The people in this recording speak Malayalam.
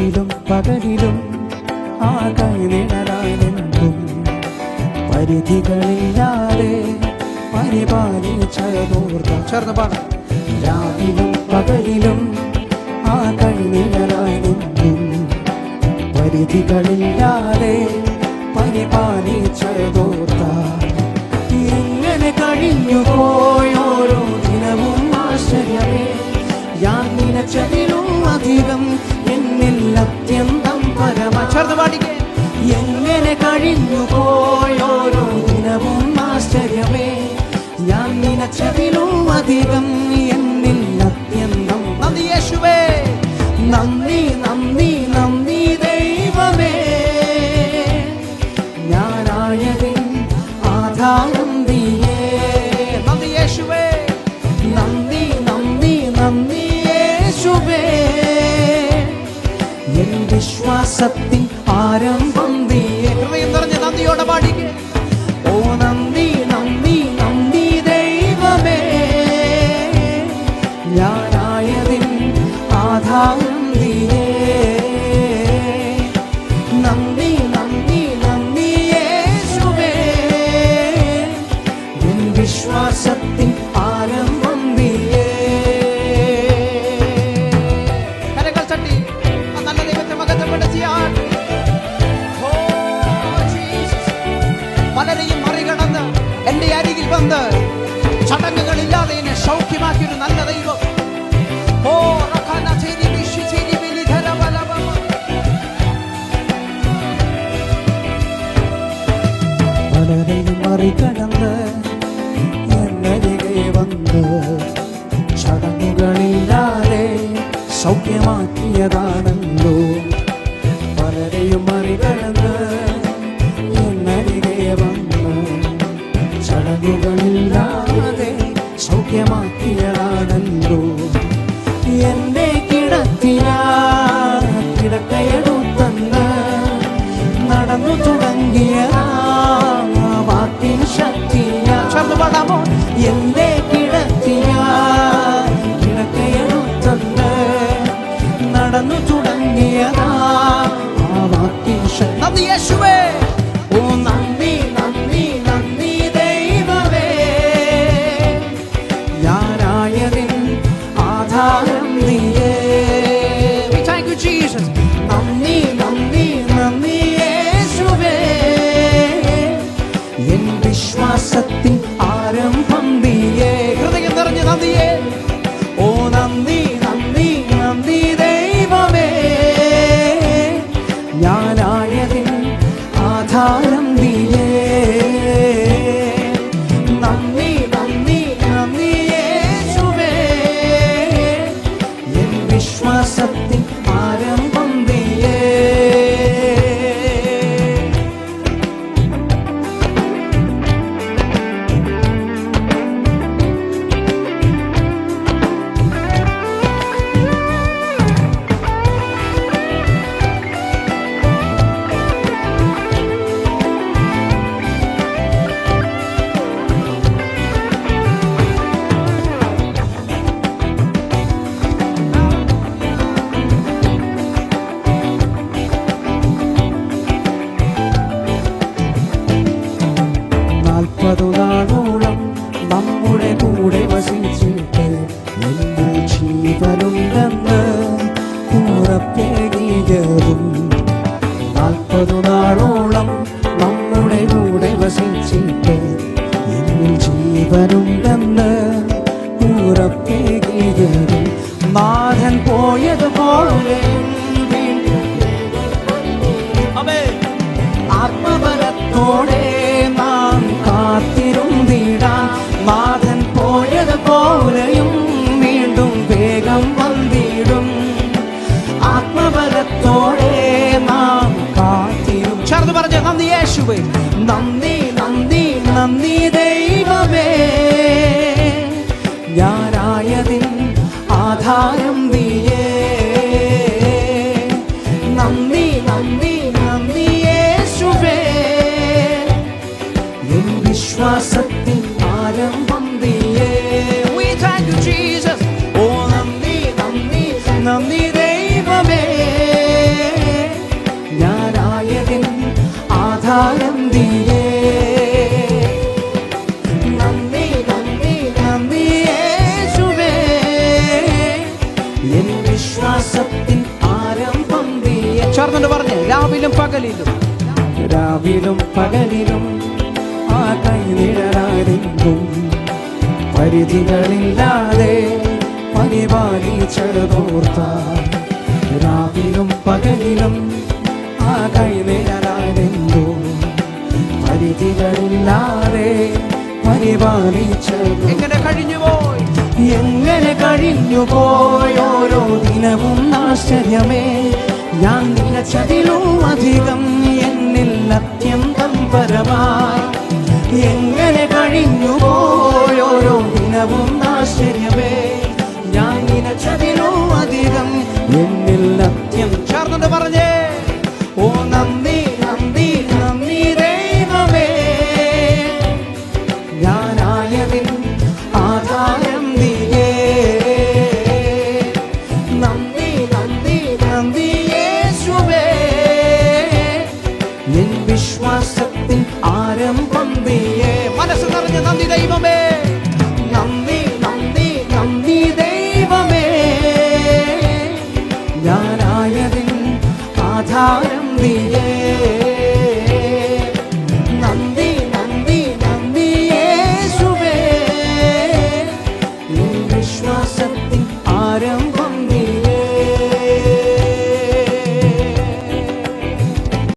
രാവിലും പകലിലും ആ കൈനിഴലായി നിന്നും പരിധികളില്ലാതെ പരിപാലിച്ചതോർത്ത ചേർന്ന് പാടാം. രാവിലും പകലിലും ആ കൈനിഴലായി നിന്നും പരിധികളില്ലാതെ പരിപാലിച്ചതോർത്ത എങ്ങനെ കഴിഞ്ഞു പോയോരോ ദിനവും ആശ്ചര്യമേ. ഞാൻ നിനച്ചതിലും അധികം എന്നിൽ അത്യന്തം പരമ ചേർന്ന് പാടിക്കേ. എങ്ങനെ കഴിഞ്ഞു പോയോരോ ദിനവും ആശ്ചര്യമേ. ഞാൻ നിനച്ചതിലും അധികം എന്നിൽ അത്യന്തം. നന്ദി യേശുവേ, നന്ദി നന്ദി നന്ദി ദൈവമേ. ഞാനായതിൻ ആധാരം നീയേ. നന്ദി യേശുവേ, നന്ദി നന്ദി നന്ദി യേശുവേ. എൻ വിശ്വാസത്തിൻ ആരംഭം നീയേ. ഹൃദയം നിറഞ്ഞ നന്ദിയോടെ പാടിക്കേ. ഓ നന്ദി നന്ദി നന്ദി ദൈവമേ. ഞാനായതിൻ ആധാരം നീയേ. നന്ദി നന്ദി നന്ദി യേശുവേ. എൻ വിശ്വാസത്തിൻ ആരംഭം നീയേ. കരങ്ങൾ തട്ടി നല്ല ദൈവത്തെ മകത്തപ്പെടുത്തിയാൽ പലരെയും മറികടന്ന് എന്റെ അരികിൽ വന്ന് ചടങ്ങുകളില്ലാതെ എന്നെ സൗഖ്യമാക്കിയൊരു നല്ല ദൈവം. പലരെയും മറികടന്ന് എന്നരികെ വന്ന് ചടങ്ങുകളില്ലാതെ സൗഖ്യമാക്കിയതാണല്ലോ. പലരെയും മറികടന്ന് എന്നരികെ വന്ന് ചടങ്ങുകളില്ലാതെ സൗഖ്യമാക്കിയതാണല്ലോ. എന്നെ കിടത്തിയ കിടക്കയെടുത്തന്ന് നടന്നു തുടങ്ങിയ വാക്കിൻ ശക്തിയ ചേർന്ന് പാടാമോ. എന്നെ കിടത്തിയ കിടക്കയെടുത്തന്ന് നടന്നു തുടങ്ങിയതാ വാക്കിൻ ശക്തി. നന്ദി യേശുവേ. ഓ നന്ദി നന്ദി നന്ദി ദൈവമേ. ഞാനായതിൻ ആധാരം നീയേ. Thank you Jesus. നന്ദി നന്ദി നന്ദി യേശുവേ. എൻ വിശ്വാസത്തിൻ ആരംഭം നീയേ. ഹൃദയം നിറഞ്ഞ നന്ദിയേ. ഓ നന്ദി നന്ദി നന്ദി ദൈവമേ. ഞാനായതിൻ ആധാരം നീയേ. നന്ദി നന്ദി നന്ദി യേശുവേ. എൻ വിശ്വാസത്തിൻ ആരംഭം നീയേ. നാളോളം നമ്മുടെ കൂടെ വസിച്ചിട്ട് എന്നിൽ ജീവനുണ്ടെന്ന് ഉറപ്പേകിയതും. 40 നാളോളം നമ്മുടെ കൂടെ വസിച്ചിട്ട് എന്നിൽ ജീവനുണ്ടെന്ന് ഉറപ്പേകിയതും. നാഥൻ പോയതുപോലെ ആത്മബലത്തോടെ നാം കാത്തിരുന്നിടാൻ. നാഥൻ പോയതുപോലെയും വീണ്ടും വേഗം വന്നിടും. ആത്മബലത്തോടെ നാം കാത്തിരും. ചേർന്ന് പറഞ്ഞ നന്ദി യേശുവേ. നന്ദി നന്ദി നന്ദി ദൈവമേ. ഞാനായതിൻ ആധാരം നീയേ. നന്ദി നന്ദി നന്ദി യേശുവേ. എൻ വിശ്വാസത്തിൻ ആരംഭം നീയേ. We thank you Jesus. ഓ നന്ദി നന്ദി നന്ദി ദൈവമേ. ആധാരം നീയേ. നന്ദി നന്ദി നന്ദി യേശുവേ, എൻ വിശ്വാസത്തിൻ ആരംഭം നീയേ. ചേർന്നുകൊണ്ട് പറഞ്ഞേ, രാവിലും പകലിലും, രാവിലും പകലിലും ആ കൈനിഴലാരെങ്കും പരിധികളില്ലാതെ പരിപാലിച്ചതോർത്ത. രാവിലും പകലിലും ആ കൈനിഴലാരെങ്കും പരിധികളില്ലാതെ പരിപാലിച്ചത്. എങ്ങനെ കഴിഞ്ഞുപോയി, എങ്ങനെ കഴിഞ്ഞുപോയി ഓരോ ദിനവും ആശ്ചര്യമേ. ഞാൻ നിലച്ചതിലും അധികം എന്നിൽ അത്യന്തം പരമായി. എങ്ങനെ കഴിഞ്ഞുപോയി ഓരോ ദിനവും ആശ്ചര്യമേ. ഞാൻ നിലച്ചതിലും അധികം എന്നിൽ അത്യം. ചേർന്നുകൊണ്ട് പറഞ്ഞേ, ഓ നന്ദി നന്ദി നന്ദി ദൈവമേ, ഞാനായതിൻ ആധാരം നീയേ. നന്ദി നന്ദി നന്ദി യേശുവേ, എൻ വിശ്വാസത്തിൻ ആരംഭം നീയേ. മനസ്സ് നിറഞ്ഞ നന്ദി ദൈവമേ, നന്ദി നന്ദി നന്ദി ദൈവമേ, ഞാനായതിൻ ആധാരം നീയേ.